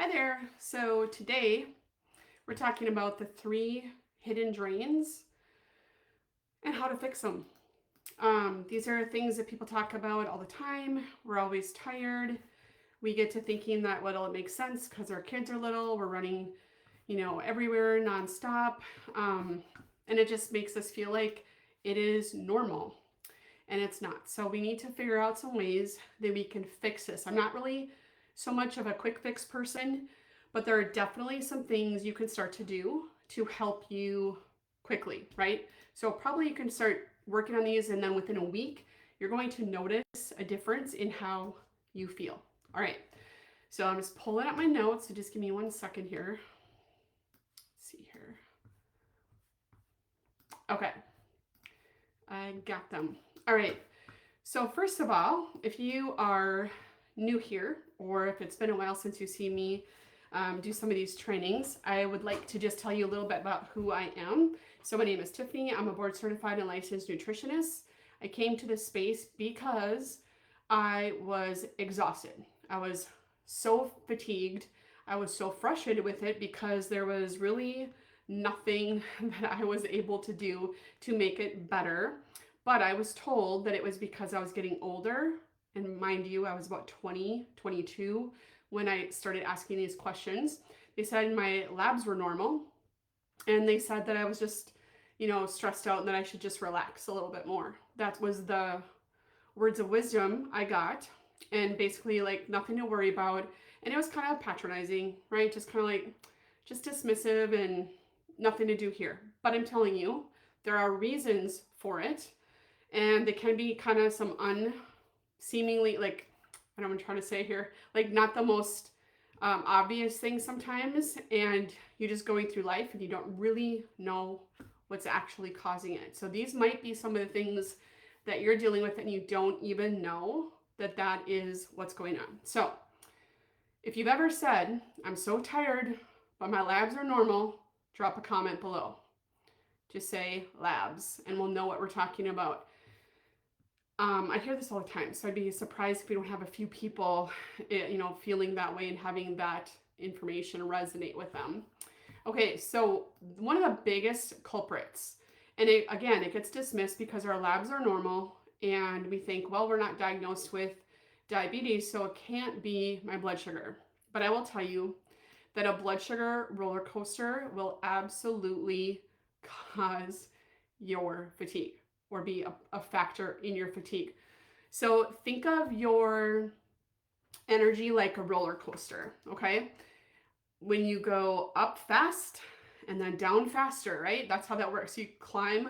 Hi there. So today we're talking about the three hidden drains and how to fix them. These are things that people talk about all the time. We're always tired. We get to thinking that, well, it makes sense because our kids are little. We're running, everywhere nonstop. And it just makes us feel like it is normal, and it's not. So we need to figure out some ways that we can fix this. I'm not really so much of a quick fix person, but there are definitely some things you can start to do to help you quickly, right? So probably you can start working on these, and then within a week, you're going to notice a difference in how you feel. All right. So I'm just pulling up my notes. So just give me 1 second here. Let's see here. Okay. I got them. All right. So first of all, if you are new here, or if it's been a while since you see me do some of these trainings, I would like to just tell you a little bit about who I am. So my name is Tiffany. I'm a board certified and licensed nutritionist. I came to this space because I was exhausted. I was so fatigued. I was so frustrated with it because there was really nothing that I was able to do to make it better. But I was told that it was because I was getting older. And mind you, I was about 20, 22 when I started asking these questions. They said my labs were normal. And they said that I was just, stressed out and that I should just relax a little bit more. That was the words of wisdom I got. And basically, like, nothing to worry about. And it was kind of patronizing, right? Just kind of like, just dismissive and nothing to do here. But I'm telling you, there are reasons for it, and they can be kind of some seemingly, like, I don't know what I'm trying to say here, like not the most obvious things sometimes, and you're just going through life and you don't really know what's actually causing it. So these might be some of the things that you're dealing with and you don't even know that that is what's going on. So if you've ever said, I'm so tired, but my labs are normal, drop a comment below. Just say labs and we'll know what we're talking about. I hear this all the time, so I'd be surprised if we don't have a few people, feeling that way and having that information resonate with them. Okay, so one of the biggest culprits, and it gets dismissed because our labs are normal, and we think, well, we're not diagnosed with diabetes, so it can't be my blood sugar. But I will tell you that a blood sugar roller coaster will absolutely cause your fatigue or be a factor in your fatigue. So think of your energy like a roller coaster, okay? When you go up fast and then down faster, right? That's how that works. You climb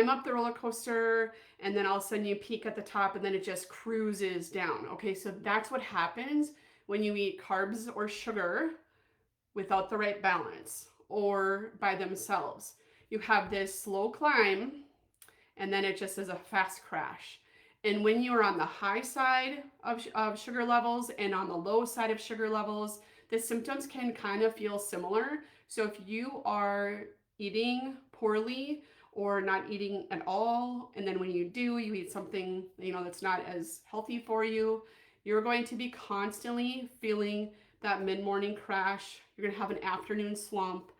up the roller coaster, and then all of a sudden you peak at the top, and then it just cruises down. Okay, so that's what happens when you eat carbs or sugar without the right balance or by themselves. You have this slow climb, and then it just is a fast crash. And when you are on the high side of sugar levels and on the low side of sugar levels, the symptoms can kind of feel similar. So if you are eating poorly or not eating at all, and then when you do, you eat something, that's not as healthy for you, you're going to be constantly feeling that mid-morning crash. You're going to have an afternoon slump.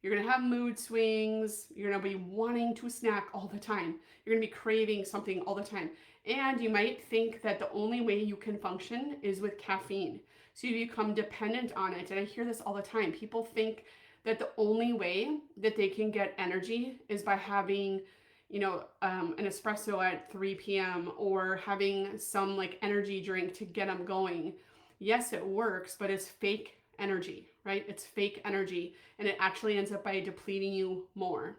You're going to have mood swings. You're going to be wanting to snack all the time. You're going to be craving something all the time. And you might think that the only way you can function is with caffeine. So you become dependent on it. And I hear this all the time. People think that the only way that they can get energy is by having, an espresso at 3 p.m. or having some like energy drink to get them going. Yes, it works, but it's fake energy, right? It's fake energy, and it actually ends up by depleting you more.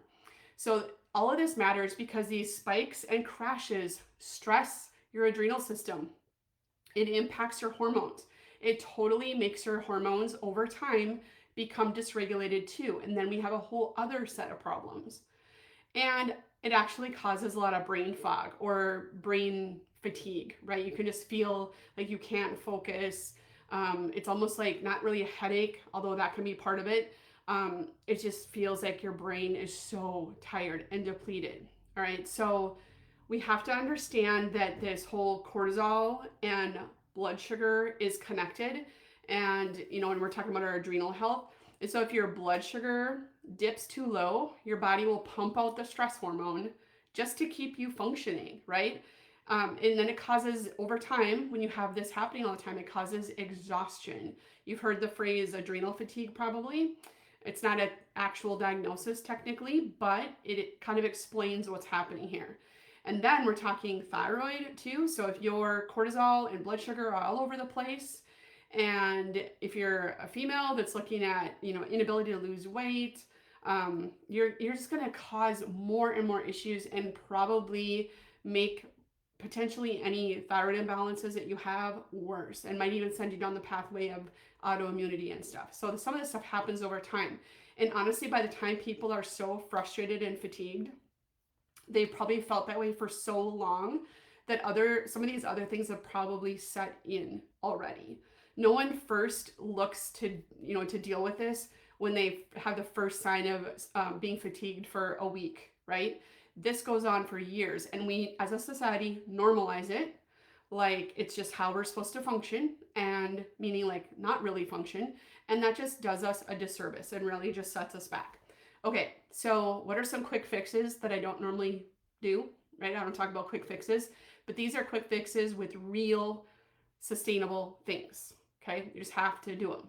So all of this matters because these spikes and crashes stress your adrenal system. It impacts your hormones. It totally makes your hormones over time become dysregulated too. And then we have a whole other set of problems. And it actually causes a lot of brain fog or brain fatigue, right? You can just feel like you can't focus. It's almost like not really a headache, although that can be part of it. It just feels like your brain is so tired and depleted. All right. So we have to understand that this whole cortisol and blood sugar is connected. And, and we're talking about our adrenal health. And so if your blood sugar dips too low, your body will pump out the stress hormone just to keep you functioning, right? And then it causes, over time, when you have this happening all the time, it causes exhaustion. You've heard the phrase adrenal fatigue probably. It's not an actual diagnosis technically, but it kind of explains what's happening here. And then we're talking thyroid too. So if your cortisol and blood sugar are all over the place, and if you're a female that's looking at, inability to lose weight, you're just going to cause more and more issues and probably make potentially any thyroid imbalances that you have worse, and might even send you down the pathway of autoimmunity and stuff. So some of this stuff happens over time. And honestly, by the time people are so frustrated and fatigued, they've probably felt that way for so long that some of these other things have probably set in already. No one first looks to deal with this when they have the first sign of being fatigued for a week, right? This goes on for years, and we as a society normalize it like it's just how we're supposed to function, and meaning like not really function, and that just does us a disservice and really just sets us back. Okay, so what are some quick fixes that I don't normally do, right? I don't talk about quick fixes, but these are quick fixes with real sustainable things, okay? You just have to do them.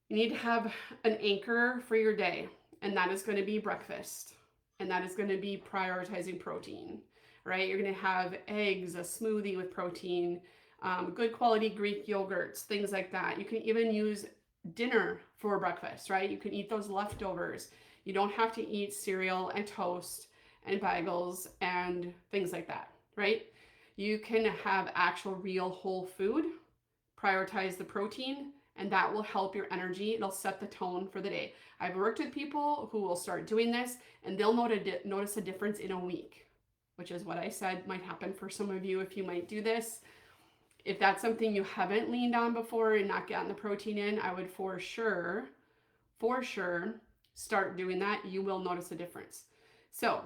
You need to have an anchor for your day, and that is going to be breakfast, and that is going to be prioritizing protein, right? You're going to have eggs, a smoothie with protein, good quality Greek yogurts, things like that. You can even use dinner for breakfast, right? You can eat those leftovers. You don't have to eat cereal and toast and bagels and things like that, right? You can have actual real whole food, prioritize the protein, and that will help your energy. It'll set the tone for the day. I've worked with people who will start doing this and they'll notice a difference in a week, which is what I said might happen for some of you if you might do this. If that's something you haven't leaned on before and not gotten the protein in, I would for sure start doing that. You will notice a difference. So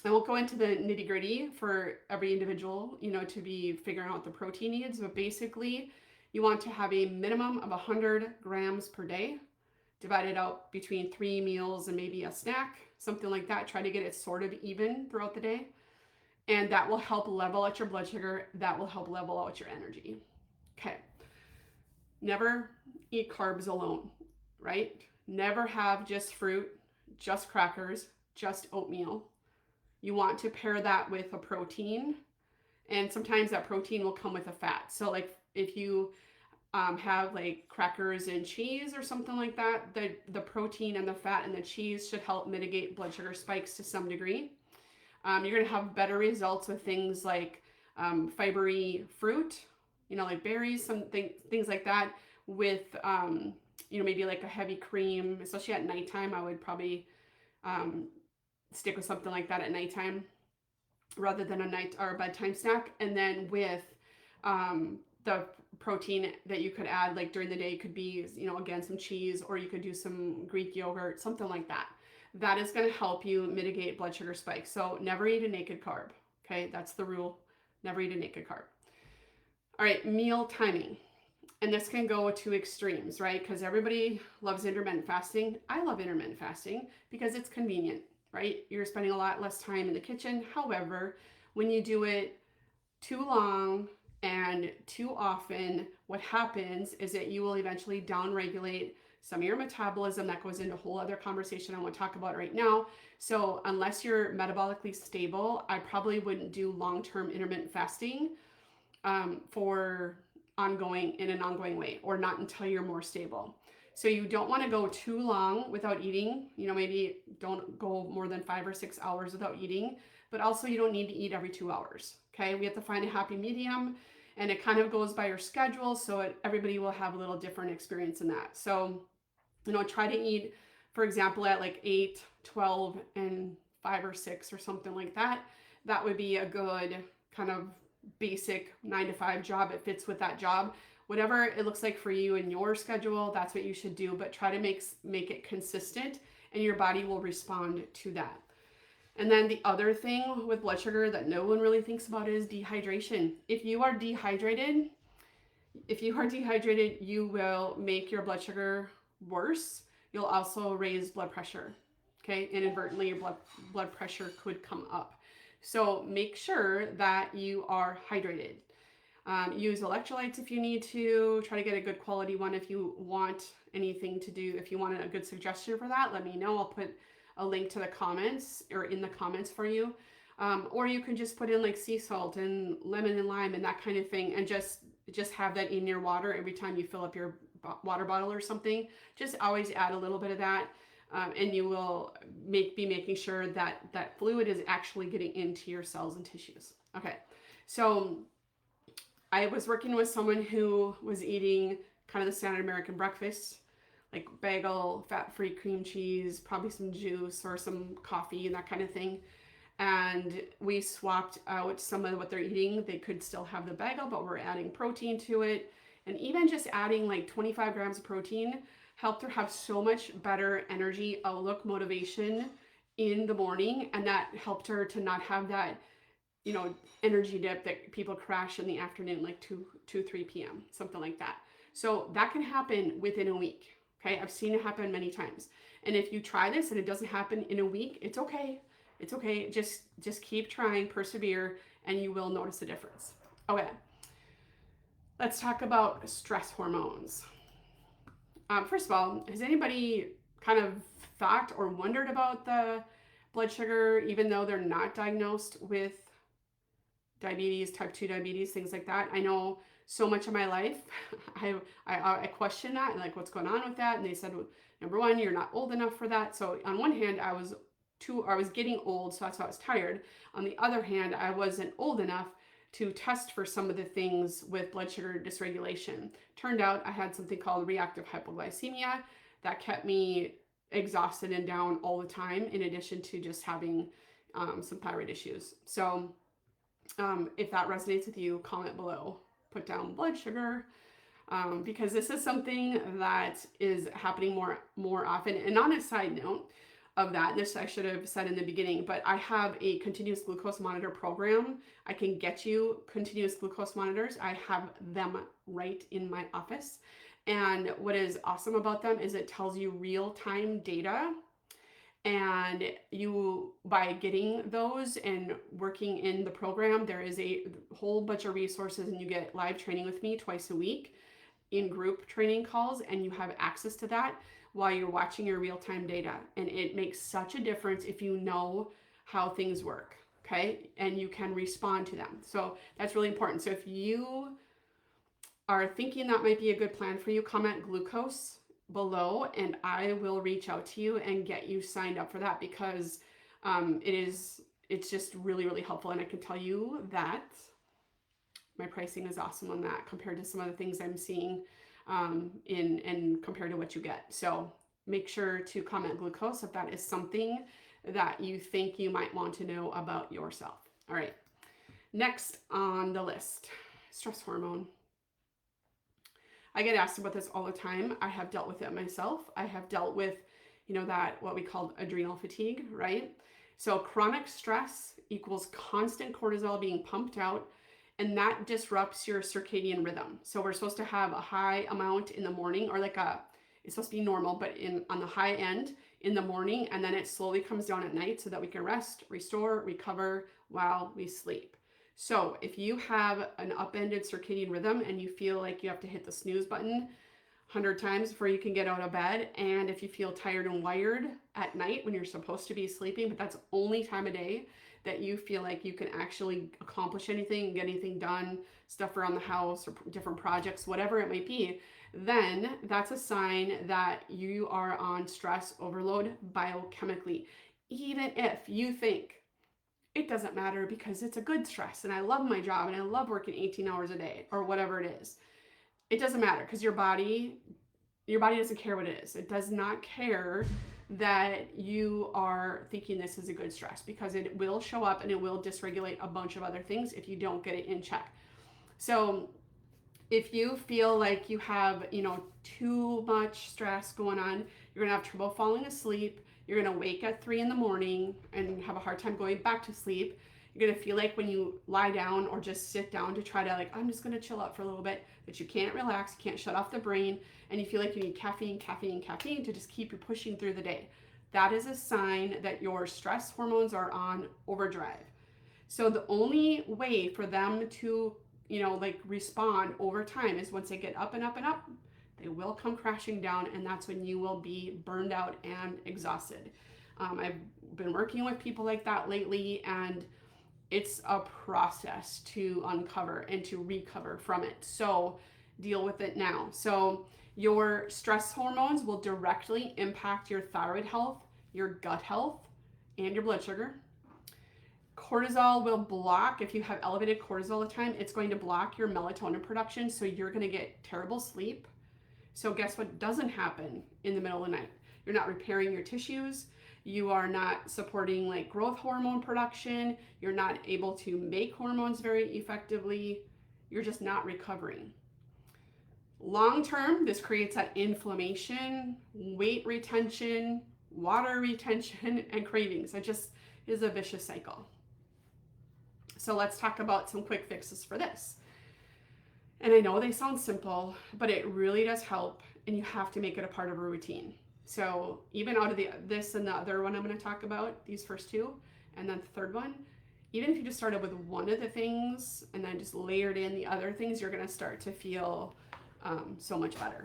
I won't go into the nitty gritty for every individual, to be figuring out the protein needs, but basically you want to have a minimum of 100 grams per day, divided out between 3 meals and maybe a snack, something like that. Try to get it sort of even throughout the day. And that will help level out your blood sugar. That will help level out your energy. Okay. Never eat carbs alone, right? Never have just fruit, just crackers, just oatmeal. You want to pair that with a protein. And sometimes that protein will come with a fat. So like if you have like crackers and cheese or something like that, the protein and the fat and the cheese should help mitigate blood sugar spikes to some degree. You're going to have better results with things like fibery fruit, like berries, things like that, with, maybe like a heavy cream, especially at nighttime. I would probably stick with something like that at nighttime rather than a night or a bedtime snack. And then with the protein that you could add like during the day could be, again, some cheese, or you could do some Greek yogurt, something like that. That is going to help you mitigate blood sugar spikes. So never eat a naked carb. Okay, that's the rule. Never eat a naked carb. All right, meal timing. And this can go to extremes, right? Because everybody loves intermittent fasting. I love intermittent fasting because it's convenient, right? You're spending a lot less time in the kitchen. However, when you do it too long and too often, what happens is that you will eventually downregulate some of your metabolism. That goes into a whole other conversation I won't talk about right now. So unless you're metabolically stable, I probably wouldn't do long-term intermittent fasting for in an ongoing way, or not until you're more stable. So you don't want to go too long without eating. Maybe don't go more than 5 or 6 hours without eating, but also you don't need to eat every 2 hours. Okay, we have to find a happy medium, and it kind of goes by your schedule. So everybody will have a little different experience in that. So try to eat, for example, at like 8, 12, and 5 or 6 or something like that. That would be a good kind of basic 9 to 5 job. It fits with that job. Whatever it looks like for you and your schedule, that's what you should do. But try to make it consistent, and your body will respond to that. And then the other thing with blood sugar that no one really thinks about is dehydration. If you are dehydrated, If you are dehydrated, you will make your blood sugar worse. You'll also raise blood pressure. Okay, inadvertently, your blood pressure could come up. So make sure that you are hydrated. Use electrolytes if you need to. Try to get a good quality one if you want anything to do. If you want a good suggestion for that, let me know. I'll put a link to the comments or in the comments for you. Or you can just put in like sea salt and lemon and lime and that kind of thing, and just have that in your water every time you fill up your water bottle or something. Just always add a little bit of that, and you will be making sure that that fluid is actually getting into your cells and tissues. Okay, so I was working with someone who was eating kind of the standard American breakfast, like bagel, fat-free cream cheese, probably some juice or some coffee and that kind of thing. And we swapped out some of what they're eating. They could still have the bagel, but we're adding protein to it. And even just adding like 25 grams of protein helped her have so much better energy, outlook, motivation in the morning. And that helped her to not have that, energy dip that people crash in the afternoon, like 3 p.m., something like that. So that can happen within a week. Okay. I've seen it happen many times. And if you try this and it doesn't happen in a week, it's okay. It's okay. Just keep trying, persevere, and you will notice a difference. Okay. Let's talk about stress hormones. First of all, has anybody kind of thought or wondered about the blood sugar, even though they're not diagnosed with diabetes, type 2 diabetes, things like that? I know so much of my life, I question that and like what's going on with that. And they said, well, number one, you're not old enough for that. So on one hand, I was getting old, so that's why I was tired. On the other hand, I wasn't old enough to test for some of the things with blood sugar dysregulation. Turned out I had something called reactive hypoglycemia that kept me exhausted and down all the time, in addition to just having some thyroid issues. So if that resonates with you, comment below, put down blood sugar, because this is something that is happening more often. And on a side note of that, this I should have said in the beginning, but I have a continuous glucose monitor program. I can get you continuous glucose monitors. I have them right in my office. And what is awesome about them is it tells you real-time data. And you, by getting those and working in the program, there is a whole bunch of resources, and you get live training with me twice a week in group training calls, and you have access to that while you're watching your real-time data. And it makes such a difference if you know how things work, okay? And you can respond to them. So that's really important. So if you are thinking that might be a good plan for you, comment glucose below and I will reach out to you and get you signed up for that, because it's just really, really helpful. And I can tell you that my pricing is awesome on that compared to some of the things I'm seeing and compared to what you get. So make sure to comment glucose if that is something that you think you might want to know about yourself. All right, next on the list, stress hormone. I get asked about this all the time. I have dealt with it myself. I have dealt with, that what we call adrenal fatigue, right? So chronic stress equals constant cortisol being pumped out, and that disrupts your circadian rhythm. So we're supposed to have a high amount in the morning, or it's supposed to be normal, but on the high end in the morning, and then it slowly comes down at night so that we can rest, restore, recover while we sleep. So if you have an upended circadian rhythm and you feel like you have to hit the snooze button 100 times before you can get out of bed, and if you feel tired and wired at night when you're supposed to be sleeping, but that's only time of day that you feel like you can actually accomplish anything, get anything done, stuff around the house or different projects, whatever it might be, then that's a sign that you are on stress overload biochemically. Even if you think it doesn't matter because it's a good stress and I love my job and I love working 18 hours a day or whatever it is, it doesn't matter, because your body doesn't care what it is. It does not care that you are thinking this is a good stress, because it will show up and it will dysregulate a bunch of other things if you don't get it in check. So if you feel like you have, too much stress going on, you're gonna have trouble falling asleep. You're gonna wake at 3 in the morning and have a hard time going back to sleep. You're gonna feel like when you lie down or just sit down to try to like, I'm just gonna chill out for a little bit, that you can't relax, you can't shut off the brain, and you feel like you need caffeine, caffeine, caffeine to just keep you pushing through the day. That is a sign that your stress hormones are on overdrive. So the only way for them to, like respond over time is once they get up and up and up, they will come crashing down, and that's when you will be burned out and exhausted. I've been working with people like that lately, and it's a process to uncover and to recover from it. So deal with it now. So your stress hormones will directly impact your thyroid health, your gut health, and your blood sugar. Cortisol will block, if you have elevated cortisol all the time, it's going to block your melatonin production, so you're going to get terrible sleep. So guess what doesn't happen in the middle of the night? You're not repairing your tissues. You are not supporting like growth hormone production. You're not able to make hormones very effectively. You're just not recovering. Long term, this creates that inflammation, weight retention, water retention, and cravings. It just is a vicious cycle. So let's talk about some quick fixes for this. And I know they sound simple, but it really does help, and you have to make it a part of a routine. So even out of this and the other one I'm going to talk about, these first two, and then the third one, even if you just started with one of the things and then just layered in the other things, you're going to start to feel so much better.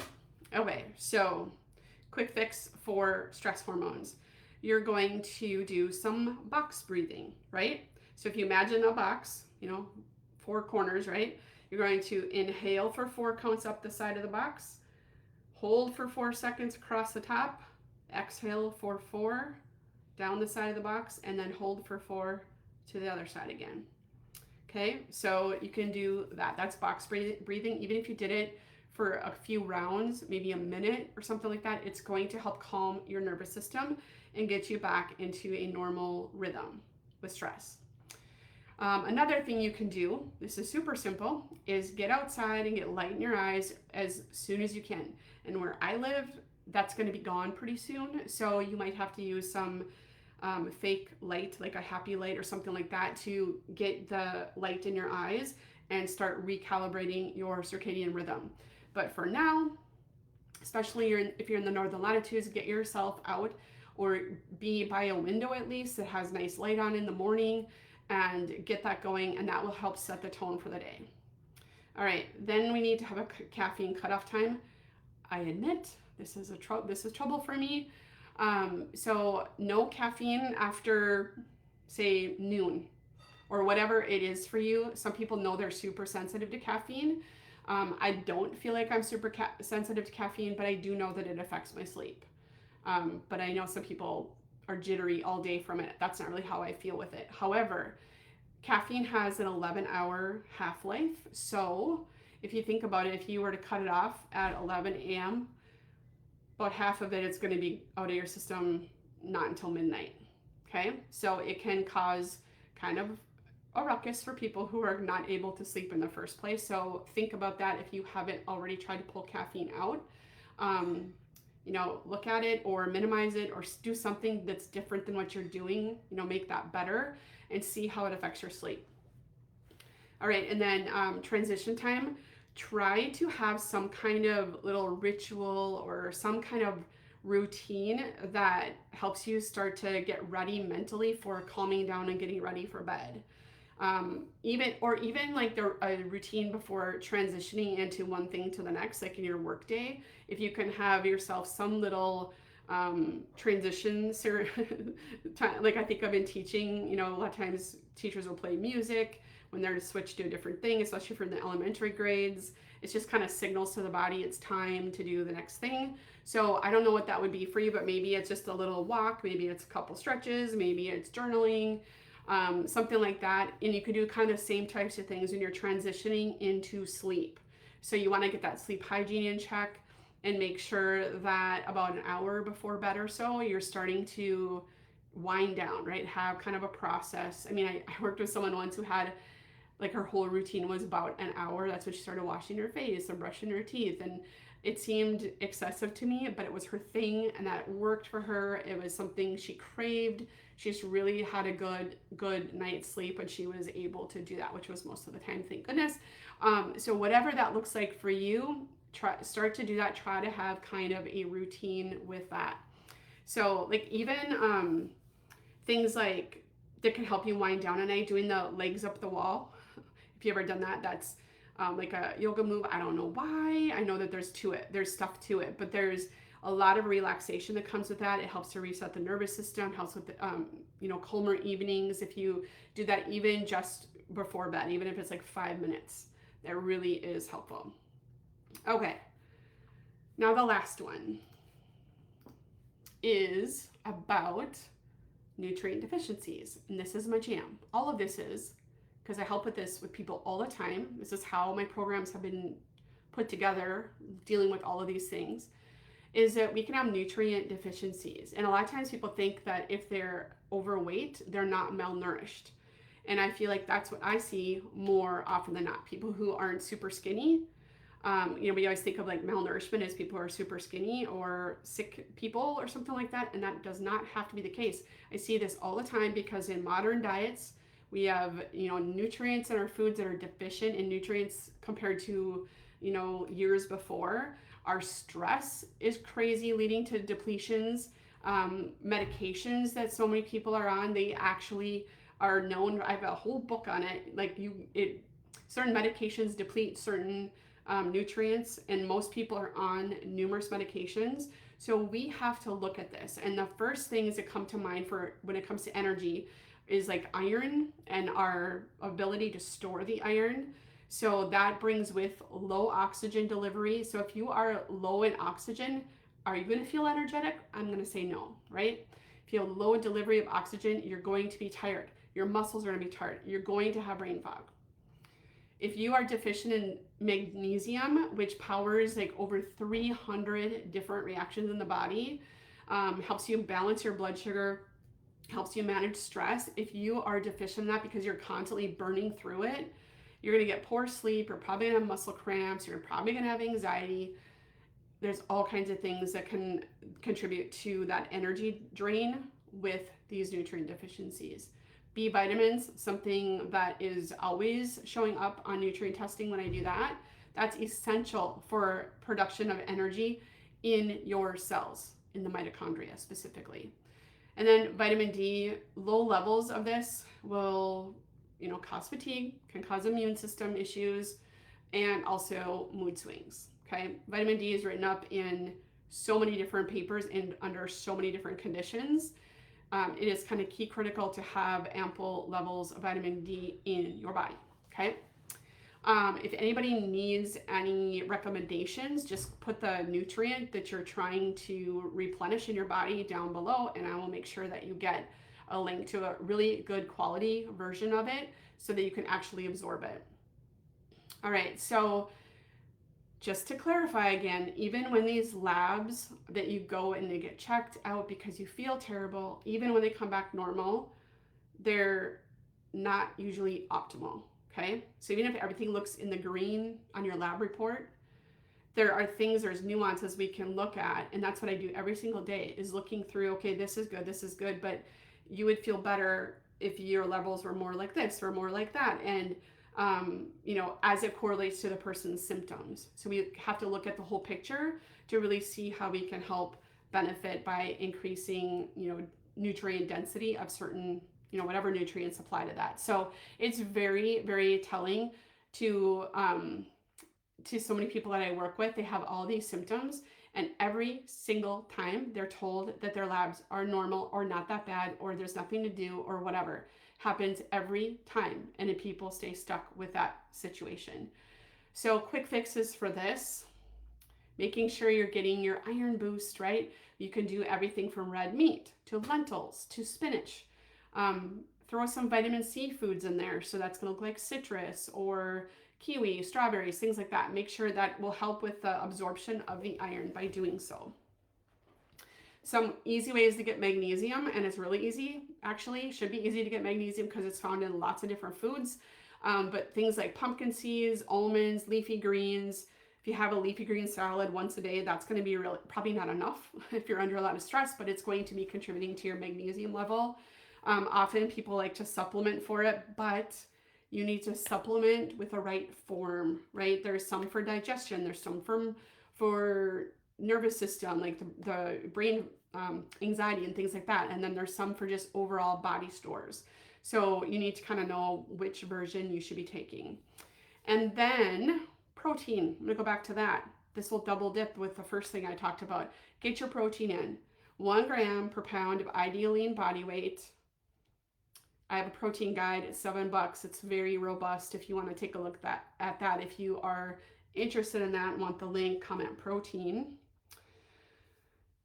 Okay, so quick fix for stress hormones. You're going to do some box breathing, right? So if you imagine a box, 4 corners, right? You're going to inhale for 4 counts up the side of the box, hold for 4 seconds across the top, exhale for 4 down the side of the box, and then hold for 4 to the other side again. Okay, so you can do that. That's box breathing. Even if you did it for a few rounds, maybe a minute or something like that, it's going to help calm your nervous system and get you back into a normal rhythm with stress. Another thing you can do, this is super simple, is get outside and get light in your eyes as soon as you can. And where I live, that's going to be gone pretty soon. So you might have to use some fake light, like a happy light or something like that, to get the light in your eyes and start recalibrating your circadian rhythm. But for now, especially if you're in the northern latitudes, get yourself out or be by a window at least that has nice light on in the morning, and get that going, and that will help set the tone for the day. All right, then we need to have a caffeine cutoff time. I admit this is trouble for me. So no caffeine after, say, noon or whatever it is for you. Some people know they're super sensitive to caffeine. I don't feel like I'm super sensitive to caffeine, but I do know that it affects my sleep. But I know some people are jittery all day from it. That's not really how I feel with it. However, caffeine has an 11-hour half-life. So if you think about it, if you were to cut it off at 11 a.m., about half of it is going to be out of your system not until midnight. Okay, so it can cause kind of a ruckus for people who are not able to sleep in the first place. So think about that if you haven't already tried to pull caffeine out. Look at it or minimize it or do something that's different than what you're doing, make that better and see how it affects your sleep. All right, and then transition time, try to have some kind of little ritual or some kind of routine that helps you start to get ready mentally for calming down and getting ready for bed. Even like a routine before transitioning into one thing to the next, like in your work day, if you can have yourself some little transition like I think I've been teaching, a lot of times teachers will play music when they're to switch to a different thing, especially for the elementary grades. It's just kind of signals to the body it's time to do the next thing. So I don't know what that would be for you, but maybe it's just a little walk, maybe it's a couple stretches, maybe it's journaling, something like that. And you can do kind of same types of things when you're transitioning into sleep. So you want to get that sleep hygiene in check and make sure that about an hour before bed or so, you're starting to wind down, right? Have kind of a process. I mean, I worked with someone once who had like her whole routine was about an hour. That's when she started washing her face and brushing her teeth. And It seemed excessive to me, but it was her thing and that worked for her. It was something she craved. She just really had a good night's sleep when she was able to do that, which was most of the time, thank goodness. So whatever that looks like for you, start to do that. Try to have kind of a routine with that. So like even things like that can help you wind down at night, doing the legs up the wall. If you ever done that, that's like a yoga move. I don't know why. I know that there's stuff to it, but there's a lot of relaxation that comes with that. It helps to reset the nervous system, helps with calmer evenings. If you do that even just before bed, even if it's like 5 minutes, that really is helpful. Okay, now the last one is about nutrient deficiencies, and this is my jam. All of this is because I help with this with people all the time. This is how my programs have been put together, dealing with all of these things, is that we can have nutrient deficiencies. And a lot of times people think that if they're overweight, they're not malnourished. And I feel like that's what I see more often than not. People who aren't super skinny, we always think of like malnourishment as people who are super skinny or sick people or something like that. And that does not have to be the case. I see this all the time because in modern diets, we have, nutrients in our foods that are deficient in nutrients compared to, years before. Our stress is crazy, leading to depletions. Medications that so many people are on, they actually are known. I have a whole book on it. Certain medications deplete certain nutrients, and most people are on numerous medications. So we have to look at this. And the first things that come to mind for when it comes to energy is like iron and our ability to store the iron. So that brings with low oxygen delivery. So if you are low in oxygen, are you going to feel energetic? I'm going to say no, right? If you have low delivery of oxygen, you're going to be tired. Your muscles are going to be tired. You're going to have brain fog. If you are deficient in magnesium, which powers like over 300 different reactions in the body, helps you balance your blood sugar, helps you manage stress. If you are deficient in that because you're constantly burning through it, you're going to get poor sleep. You're probably going to have muscle cramps. You're probably going to have anxiety. There's all kinds of things that can contribute to that energy drain with these nutrient deficiencies. B vitamins, something that is always showing up on nutrient testing when I do that. That's essential for production of energy in your cells, in the mitochondria specifically. And then vitamin D, low levels of this will, cause fatigue, can cause immune system issues, and also mood swings. Okay, vitamin D is written up in so many different papers and under so many different conditions. It is kind of key critical to have ample levels of vitamin D in your body. Okay. If anybody needs any recommendations, just put the nutrient that you're trying to replenish in your body down below, and I will make sure that you get a link to a really good quality version of it so that you can actually absorb it. All right, so just to clarify again, even when these labs that you go and they get checked out because you feel terrible, even when they come back normal, they're not usually optimal. Okay, so even if everything looks in the green on your lab report, there's nuances we can look at, and that's what I do every single day, is looking through, okay, this is good, but you would feel better if your levels were more like this or more like that, and as it correlates to the person's symptoms. So we have to look at the whole picture to really see how we can help benefit by increasing, nutrient density of certain, whatever nutrients apply to that. So it's very, very telling to so many people that I work with. They have all these symptoms, and every single time they're told that their labs are normal or not that bad, or there's nothing to do or whatever. Happens every time, and then people stay stuck with that situation. So quick fixes for this: making sure you're getting your iron boost, right? You can do everything from red meat to lentils to spinach. Throw some vitamin C foods in there. So that's going to look like citrus or kiwi, strawberries, things like that. Make sure that will help with the absorption of the iron by doing so. Some easy ways to get magnesium, and it's really easy, actually, should be easy to get magnesium because it's found in lots of different foods. But things like pumpkin seeds, almonds, leafy greens, If you have a leafy green salad once a day, that's going to be probably not enough if you're under a lot of stress, but it's going to be contributing to your magnesium level. Often people like to supplement for it, but you need to supplement with the right form, right? There's some for digestion, there's some for nervous system, like the brain anxiety and things like that. And then there's some for just overall body stores. So you need to kind of know which version you should be taking. And then protein, I'm gonna go back to that. This will double dip with the first thing I talked about. Get your protein in. 1 gram per pound of ideal lean body weight. I have a protein guide at $7. It's very robust if you want to take a look at that. If you are interested in that and want the link, comment protein.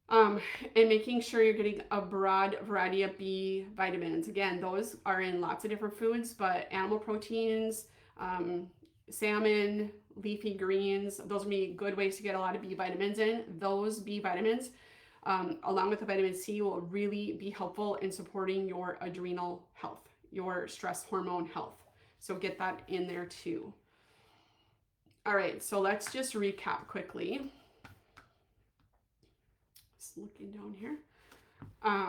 And making sure you're getting a broad variety of B vitamins. Again, those are in lots of different foods, but animal proteins, salmon, leafy greens, those would be good ways to get a lot of B vitamins in. Those B vitamins, along with the vitamin C, will really be helpful in supporting your adrenal health, your stress hormone health. So get that in there too. All right, so let's just recap quickly. Just looking down here.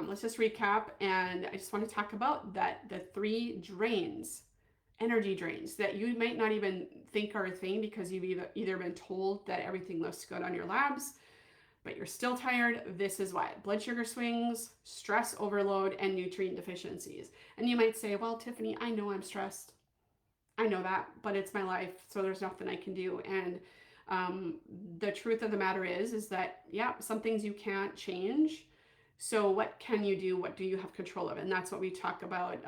Let's just recap, and I just want to talk about the 3 drains, energy drains that you might not even think are a thing because you've either been told that everything looks good on your labs, but you're still tired. This is why: blood sugar swings, stress overload, and nutrient deficiencies. And you might say, well, Tiffany, I know I'm stressed. I know that, but it's my life, so there's nothing I can do. And the truth of the matter is that, yeah, some things you can't change. So what can you do? What do you have control of? And that's what we talk about.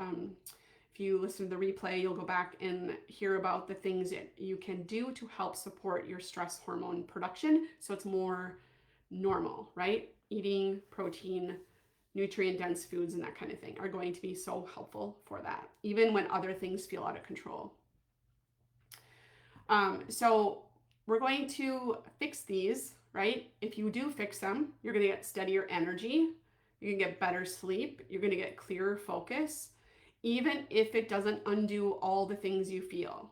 If you listen to the replay, you'll go back and hear about the things that you can do to help support your stress hormone production so it's more normal, right? Eating protein, nutrient-dense foods, and that kind of thing are going to be so helpful for that, even when other things feel out of control. So we're going to fix these, right? If you do fix them, you're going to get steadier energy. You're going to get better sleep. You're going to get clearer focus, even if it doesn't undo all the things you feel.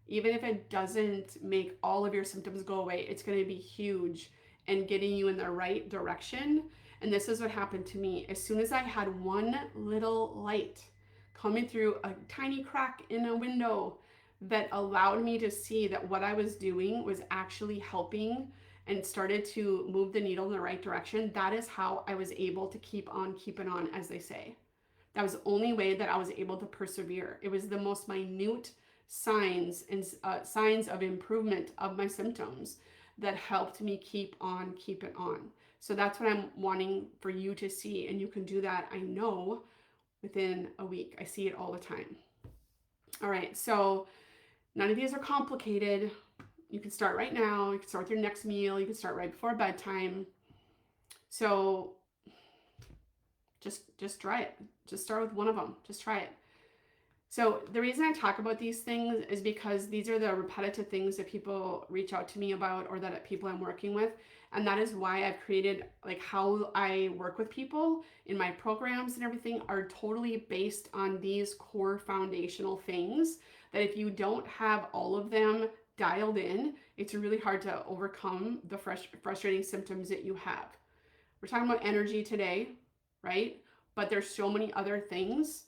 Even if it doesn't make all of your symptoms go away, it's going to be huge in getting you in the right direction. And this is what happened to me. As soon as I had one little light coming through a tiny crack in a window that allowed me to see that what I was doing was actually helping and started to move the needle in the right direction, that is how I was able to keep on keeping on, as they say. That was the only way that I was able to persevere. It was the most minute signs and signs of improvement of my symptoms that helped me keep on keeping on. So that's what I'm wanting for you to see, and you can do that, I know, within a week. I see it all the time. All right, so none of these are complicated. You can start right now. You can start with your next meal. You can start right before bedtime. So just try it. Just start with one of them. Just try it. So the reason I talk about these things is because these are the repetitive things that people reach out to me about, or that people I'm working with. And that is why I've created, like, how I work with people in my programs and everything are totally based on these core foundational things that if you don't have all of them dialed in, it's really hard to overcome the frustrating symptoms that you have. We're talking about energy today, right? But there's so many other things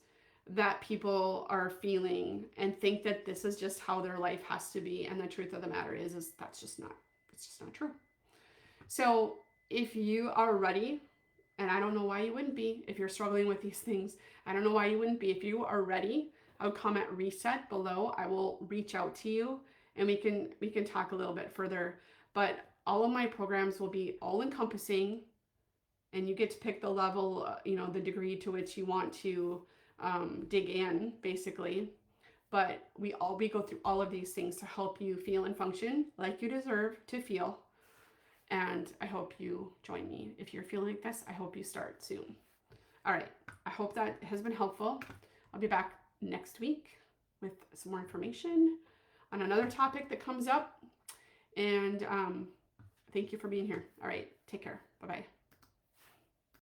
that people are feeling and think that this is just how their life has to be. And the truth of the matter is it's just not true. So if you are ready, and I don't know why you wouldn't be, if you're struggling with these things, I don't know why you wouldn't be. If you are ready, I would comment reset below. I will reach out to you and we can talk a little bit further. But all of my programs will be all encompassing, and you get to pick the level, the degree to which you want to dig in, basically. But we go through all of these things to help you feel and function like you deserve to feel. And I hope you join me. If you're feeling like this, I hope you start soon. All right. I hope that has been helpful. I'll be back next week with some more information on another topic that comes up. And thank you for being here. All right. Take care. Bye-bye.